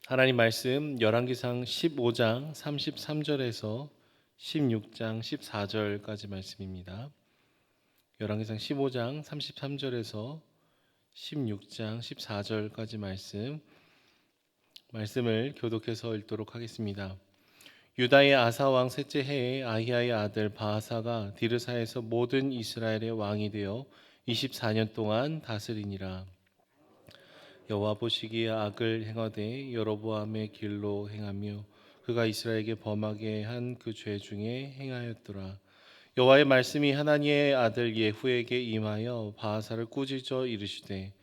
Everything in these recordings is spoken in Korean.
하나님 말씀 열왕기상 15장 33절에서 16장 14절까지 말씀입니다. 열왕기상 15장 33절에서 16장 14절까지 말씀을 교독해서 읽도록 하겠습니다. 유다의 아사 왕 셋째 해에 아히야의 아들 바하사가 디르사에서 모든 이스라엘의 왕이 되어 24년 동안 다스리니라. 여호와 보시기에 악을 행하되 여로보암의 길로 행하며 그가 이스라엘에게 범하게 한 그 죄 중에 행하였더라. 여호와의 말씀이 하나니의 아들 예후에게 임하여 바하사를 꾸짖어 이르시되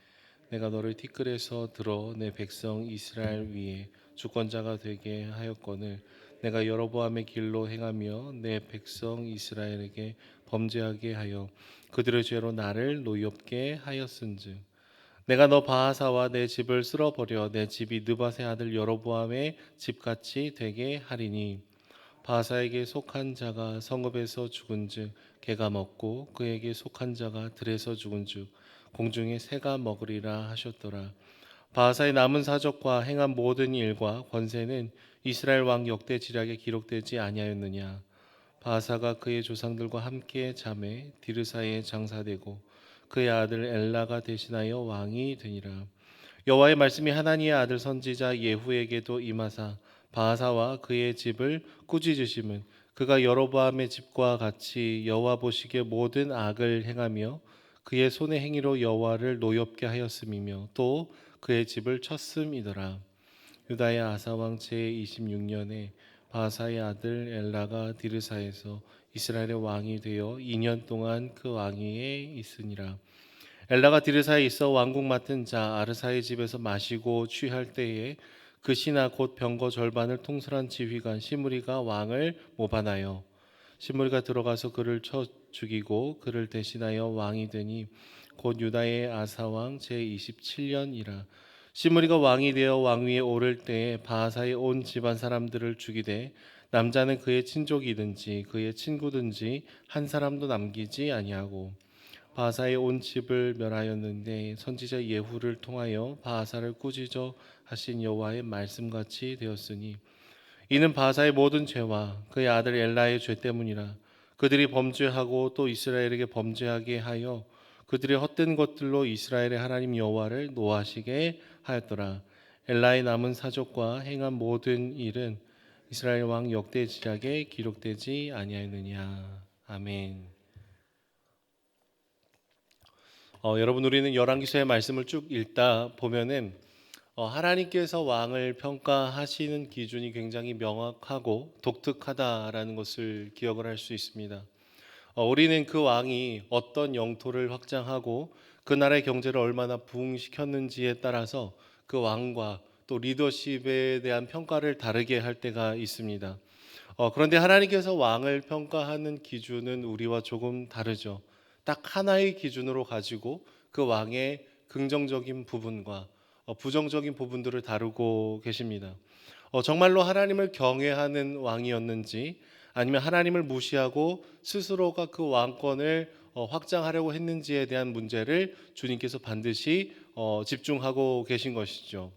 내가 너를 티끌에서 들어 내 백성 이스라엘 위에 주권자가 되게 하였거늘 내가 여로보암의 길로 행하며 내 백성 이스라엘에게 범죄하게 하여 그들의 죄로 나를 노엽게 하였은즉 내가 너 바하사와 내 집을 쓸어버려 내 집이 느밧의 아들 여로보암의 집같이 되게 하리니 바하사에게 속한 자가 성읍에서 죽은즉 개가 먹고 그에게 속한 자가 들에서 죽은즉 공중의 새가 먹으리라 하셨더라. 바하사의 남은 사적과 행한 모든 일과 권세는 이스라엘 왕 역대 지략에 기록되지 아니하였느냐. 바하사가 그의 조상들과 함께 잠에 디르사에 장사되고 그의 아들 엘라가 대신하여 왕이 되니라. 여호와의 말씀이 하나니의 아들 선지자 예후에게도 임하사 바하사와 그의 집을 꾸짖으심은 그가 여로보암의 집과 같이 여호와 보시기에 모든 악을 행하며 그의 손의 행위로 여호와를 노엽게 하였음이며 또 그의 집을 쳤음이더라. 유다의 아사 왕 제26년에 바하사의 아들 엘라가 디르사에서 이스라엘의 왕이 되어 2년 동안 그 왕위에 있으니라. 엘라가 디르사에 있어 왕국 맡은 자 아르사의 집에서 마시고 취할 때에 그 신하 곧 병거 절반을 통솔한 지휘관 시므리가 왕을 모반하여 시므리가 들어가서 그를 쳐 죽이고 그를 대신하여 왕이 되니 곧 유다의 아사 왕 제27년이라. 시므리가 왕이 되어 왕위에 오를 때에 바하사의 온 집안 사람들을 죽이되 남자는 그의 친족이든지 그의 친구든지 한 사람도 남기지 아니하고 바하사의 온 집을 멸하였는데 선지자 예후를 통하여 바하사를 꾸짖어 하신 여호와의 말씀같이 되었으니 이는 바하사의 모든 죄와 그의 아들 엘라의 죄 때문이라. 그들이 범죄하고 또 이스라엘에게 범죄하게 하여 그들의 헛된 것들로 이스라엘의 하나님 여호와를 노하시게 하였더라. 엘라의 남은 사적과 행한 모든 일은 이스라엘 왕 역대 지략에 기록되지 아니하였느냐. 아멘. 여러분 우리는 열왕기서의 말씀을 쭉 읽다 보면은 하나님께서 왕을 평가하시는 기준이 굉장히 명확하고 독특하다라는 것을 기억을 할 수 있습니다. 우리는 그 왕이 어떤 영토를 확장하고 그 나라의 경제를 얼마나 부흥시켰는지에 따라서 그 왕과 또 리더십에 대한 평가를 다르게 할 때가 있습니다. 그런데 하나님께서 왕을 평가하는 기준은 우리와 조금 다르죠. 딱 하나의 기준으로 가지고 그 왕의 긍정적인 부분과 부정적인 부분들을 다루고 계십니다. 정말로 하나님을 경외하는 왕이었는지 아니면 하나님을 무시하고 스스로가 그 왕권을 확장하려고 했는지에 대한 문제를 주님께서 반드시 집중하고 계신 것이죠.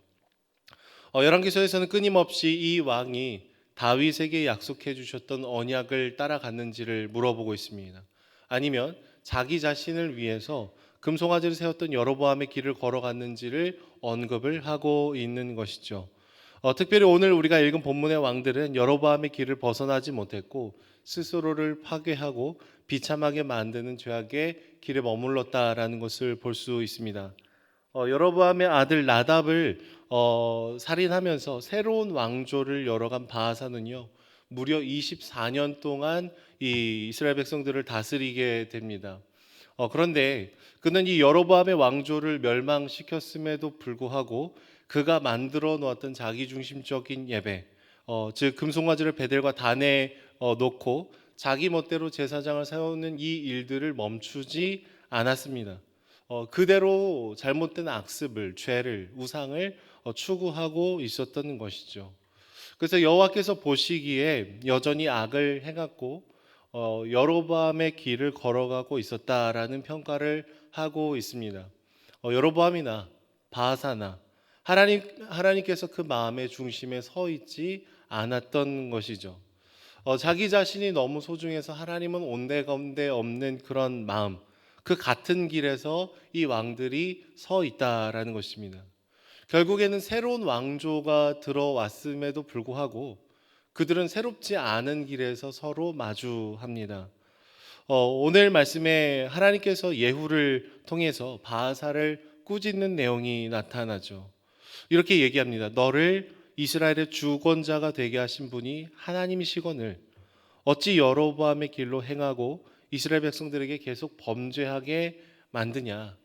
열왕기서에서는 끊임없이 이 왕이 다윗에게 약속해 주셨던 언약을 따라갔는지를 물어보고 있습니다. 아니면 자기 자신을 위해서 금송아지를 세웠던 여로보암의 길을 걸어갔는지를 언급을 하고 있는 것이죠. 특별히 오늘 우리가 읽은 본문의 왕들은 여로보암의 길을 벗어나지 못했고 스스로를 파괴하고 비참하게 만드는 죄악의 길에 머물렀다라는 것을 볼 수 있습니다. 여로보암의 아들 나답을 살인하면서 새로운 왕조를 열어간 바하사는요 무려 24년 동안 이 이스라엘 백성들을 다스리게 됩니다. 그런데 그는 이 여로보암의 왕조를 멸망시켰음에도 불구하고 그가 만들어 놓았던 자기중심적인 예배, 즉 금송아지를 베델과 단에 놓고 자기 멋대로 제사장을 세우는 이 일들을 멈추지 않았습니다. 그대로 잘못된 악습을, 죄를, 우상을 추구하고 있었던 것이죠. 그래서 여호와께서 보시기에 여전히 악을 행했고 여로보암의 길을 걸어가고 있었다라는 평가를 하고 있습니다. 여로보암이나 바하사나 하나님께서 그 마음의 중심에 서 있지 않았던 것이죠. 자기 자신이 너무 소중해서 하나님은 온데간데 없는 그런 마음, 그 같은 길에서 이 왕들이 서 있다라는 것입니다. 결국에는 새로운 왕조가 들어왔음에도 불구하고 그들은 새롭지 않은 길에서 서로 마주합니다. 오늘 말씀에 하나님께서 예후를 통해서 바하사를 꾸짖는 내용이 나타나죠. 이렇게 얘기합니다. 너를 이스라엘의 주권자가 되게 하신 분이 하나님이시거늘 어찌 여로보암의 길로 행하고 이스라엘 백성들에게 계속 범죄하게 만드냐.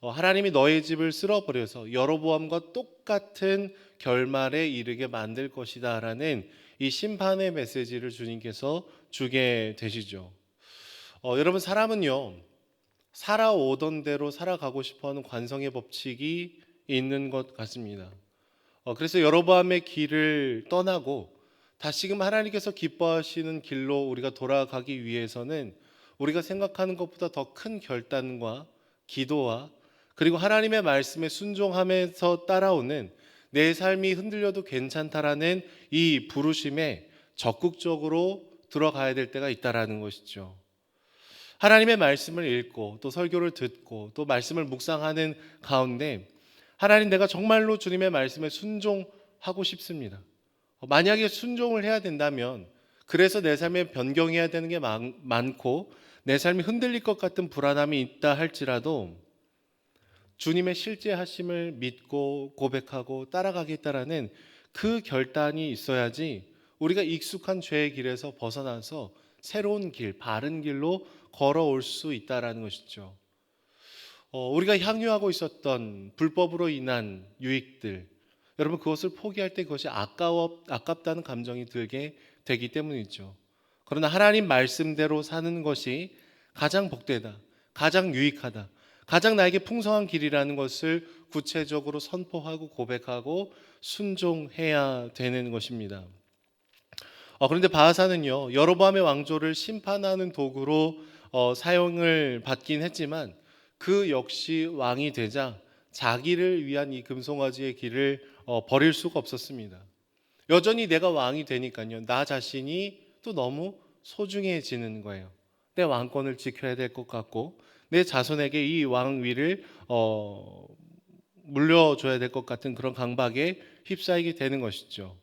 하나님이 너의 집을 쓸어버려서 여로보암과 똑같은 결말에 이르게 만들 것이다라는 이 심판의 메시지를 주님께서 주게 되시죠. 여러분, 사람은요 살아오던 대로 살아가고 싶어하는 관성의 법칙이 있는 것 같습니다. 그래서 여로보암의 길을 떠나고 다시금 하나님께서 기뻐하시는 길로 우리가 돌아가기 위해서는 우리가 생각하는 것보다 더 큰 결단과 기도와 그리고 하나님의 말씀에 순종하면서 따라오는 내 삶이 흔들려도 괜찮다라는 이 부르심에 적극적으로 들어가야 될 때가 있다라는 것이죠. 하나님의 말씀을 읽고 또 설교를 듣고 또 말씀을 묵상하는 가운데 하나님, 내가 정말로 주님의 말씀에 순종하고 싶습니다. 만약에 순종을 해야 된다면 그래서 내 삶에 변경해야 되는 게 많고 내 삶이 흔들릴 것 같은 불안함이 있다 할지라도 주님의 실제 하심을 믿고 고백하고 따라가겠다라는 그 결단이 있어야지 우리가 익숙한 죄의 길에서 벗어나서 새로운 길, 바른 길로 걸어올 수 있다라는 것이죠. 우리가 향유하고 있었던 불법으로 인한 유익들, 여러분 그것을 포기할 때 그것이 아깝다는 감정이 들게 되기 때문이죠. 그러나 하나님 말씀대로 사는 것이 가장 복되다, 가장 유익하다, 가장 나에게 풍성한 길이라는 것을 구체적으로 선포하고 고백하고 순종해야 되는 것입니다. 그런데 바하사는요 여로보암의 왕조를 심판하는 도구로 사용을 받긴 했지만 그 역시 왕이 되자 자기를 위한 이 금송아지의 길을 버릴 수가 없었습니다. 여전히 내가 왕이 되니까요 나 자신이 또 너무 소중해지는 거예요. 내 왕권을 지켜야 될 것 같고 내 자손에게 이 왕위를 물려줘야 될 것 같은 그런 강박에 휩싸이게 되는 것이죠.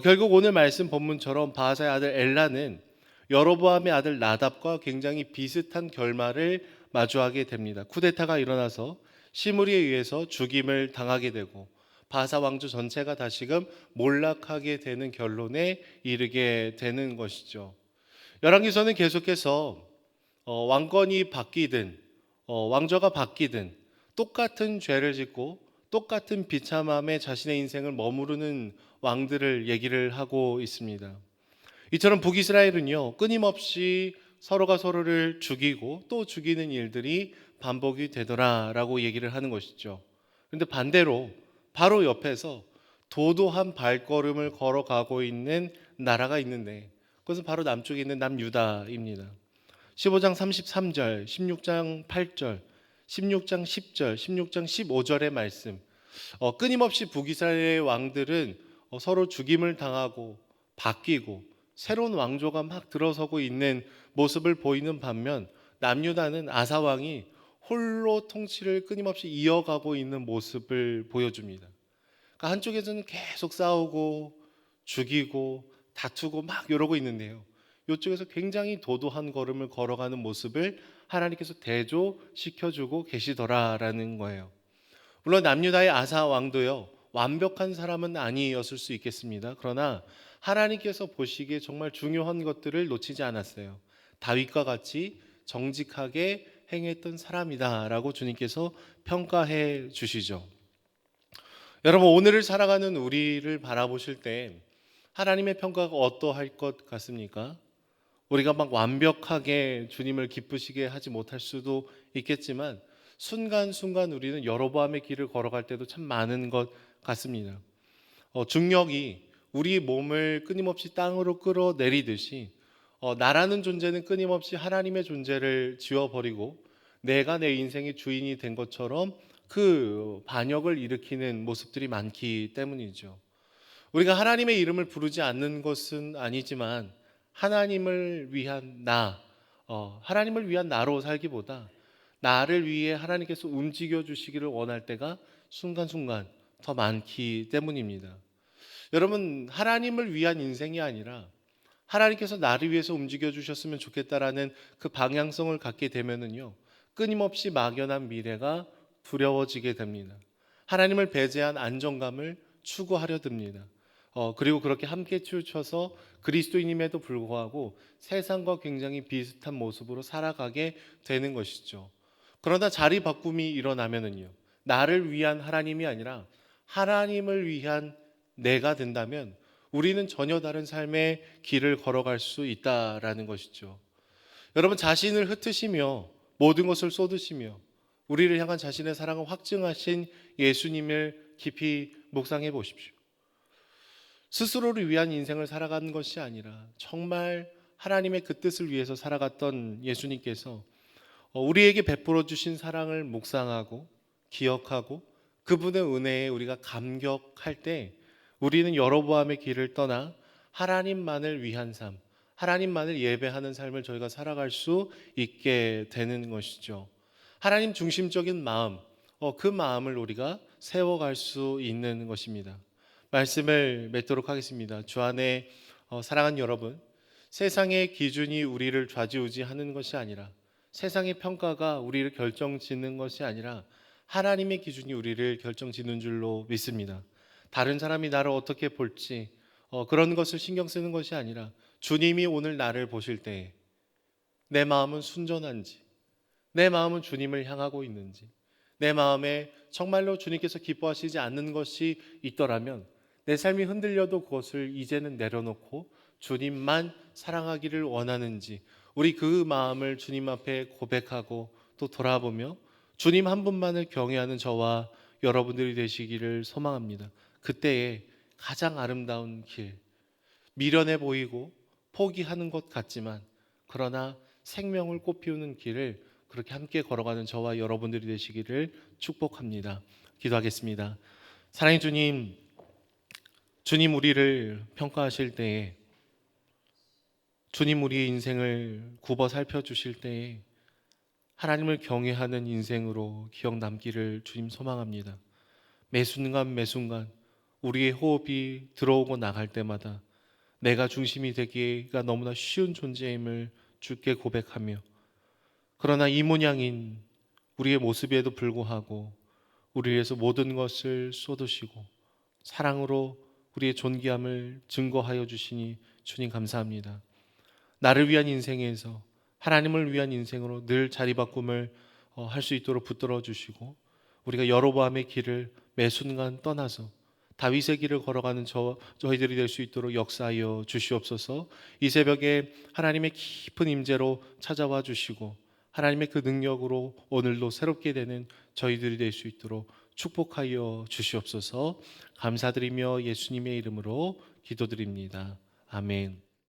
결국 오늘 말씀 본문처럼 바하사의 아들 엘라는 여로보암의 아들 나답과 굉장히 비슷한 결말을 마주하게 됩니다. 쿠데타가 일어나서 시므리에 의해서 죽임을 당하게 되고 바하사 왕조 전체가 다시금 몰락하게 되는 결론에 이르게 되는 것이죠. 열왕기서는 계속해서 왕권이 바뀌든 왕조가 바뀌든 똑같은 죄를 짓고 똑같은 비참함에 자신의 인생을 머무르는 왕들을 얘기를 하고 있습니다. 이처럼 북이스라엘은요 끊임없이 서로가 서로를 죽이고 또 죽이는 일들이 반복이 되더라라고 얘기를 하는 것이죠. 그런데 반대로 바로 옆에서 도도한 발걸음을 걸어가고 있는 나라가 있는데 그것은 바로 남쪽에 있는 남유다입니다. 15장 33절, 16장 8절, 16장 10절, 16장 15절의 말씀, 끊임없이 북이스라엘의 왕들은 서로 죽임을 당하고 바뀌고 새로운 왕조가 막 들어서고 있는 모습을 보이는 반면 남유다는 아사 왕이 홀로 통치를 끊임없이 이어가고 있는 모습을 보여줍니다. 그러니까 한쪽에서는 계속 싸우고 죽이고 다투고 막 이러고 있는데요, 이쪽에서 굉장히 도도한 걸음을 걸어가는 모습을 하나님께서 대조시켜주고 계시더라라는 거예요. 물론 남유다의 아사 왕도요 완벽한 사람은 아니었을 수 있겠습니다. 그러나 하나님께서 보시기에 정말 중요한 것들을 놓치지 않았어요. 다윗과 같이 정직하게 행했던 사람이다라고 주님께서 평가해 주시죠. 여러분, 오늘을 살아가는 우리를 바라보실 때 하나님의 평가가 어떠할 것 같습니까? 우리가 막 완벽하게 주님을 기쁘시게 하지 못할 수도 있겠지만 순간순간 우리는 여로보암의 길을 걸어갈 때도 참 많은 것 같습니다. 중력이 우리 몸을 끊임없이 땅으로 끌어내리듯이 나라는 존재는 끊임없이 하나님의 존재를 지워버리고 내가 내 인생의 주인이 된 것처럼 그 반역을 일으키는 모습들이 많기 때문이죠. 우리가 하나님의 이름을 부르지 않는 것은 아니지만 하나님을 위한 하나님을 위한 나로 살기보다 나를 위해 하나님께서 움직여 주시기를 원할 때가 순간순간 더 많기 때문입니다. 여러분, 하나님을 위한 인생이 아니라 하나님께서 나를 위해서 움직여 주셨으면 좋겠다라는 그 방향성을 갖게 되면은요, 끊임없이 막연한 미래가 두려워지게 됩니다. 하나님을 배제한 안정감을 추구하려 듭니다. 그리고 그렇게 함께 치우쳐서 그리스도인임에도 불구하고 세상과 굉장히 비슷한 모습으로 살아가게 되는 것이죠. 그러나 자리 바꿈이 일어나면은요, 나를 위한 하나님이 아니라 하나님을 위한 내가 된다면 우리는 전혀 다른 삶의 길을 걸어갈 수 있다라는 것이죠. 여러분, 자신을 흩으시며 모든 것을 쏟으시며 우리를 향한 자신의 사랑을 확증하신 예수님을 깊이 묵상해 보십시오. 스스로를 위한 인생을 살아가는 것이 아니라 정말 하나님의 그 뜻을 위해서 살아갔던 예수님께서 우리에게 베풀어 주신 사랑을 묵상하고 기억하고 그분의 은혜에 우리가 감격할 때 우리는 여로보암의 길을 떠나 하나님만을 위한 삶, 하나님만을 예배하는 삶을 저희가 살아갈 수 있게 되는 것이죠. 하나님 중심적인 마음, 그 마음을 우리가 세워갈 수 있는 것입니다. 말씀을 맺도록 하겠습니다. 주 안에 사랑하는 여러분, 세상의 기준이 우리를 좌지우지하는 것이 아니라 세상의 평가가 우리를 결정짓는 것이 아니라 하나님의 기준이 우리를 결정짓는 줄로 믿습니다. 다른 사람이 나를 어떻게 볼지 그런 것을 신경 쓰는 것이 아니라 주님이 오늘 나를 보실 때 내 마음은 순전한지, 내 마음은 주님을 향하고 있는지, 내 마음에 정말로 주님께서 기뻐하시지 않는 것이 있더라면 내 삶이 흔들려도 그것을 이제는 내려놓고 주님만 사랑하기를 원하는지 우리 그 마음을 주님 앞에 고백하고 또 돌아보며 주님 한 분만을 경외하는 저와 여러분들이 되시기를 소망합니다. 그때에 가장 아름다운 길, 미련해 보이고 포기하는 것 같지만 그러나 생명을 꽃피우는 길을 그렇게 함께 걸어가는 저와 여러분들이 되시기를 축복합니다. 기도하겠습니다. 사랑의 주님, 주님 우리를 평가하실 때에, 주님 우리의 인생을 굽어 살펴주실 때에 하나님을 경외하는 인생으로 기억 남기를 주님 소망합니다. 매 순간 매 순간 우리의 호흡이 들어오고 나갈 때마다 내가 중심이 되기가 너무나 쉬운 존재임을 주께 고백하며, 그러나 이 모양인 우리의 모습에도 불구하고 우리 위해서 모든 것을 쏟으시고 사랑으로 우리의 존귀함을 증거하여 주시니 주님 감사합니다. 나를 위한 인생에서 하나님을 위한 인생으로 늘 자리바꿈을 할 수 있도록 붙들어 주시고 우리가 여로보암의 길을 매 순간 떠나서 다윗의 길을 걸어가는 저희들이 될 수 있도록 역사하여 주시옵소서. 이 새벽에 하나님의 깊은 임재로 찾아와 주시고 하나님의 그 능력으로 오늘도 새롭게 되는 저희들이 될 수 있도록 축복하여 주시옵소서. 감사드리며 예수님의 이름으로 기도드립니다. 아멘.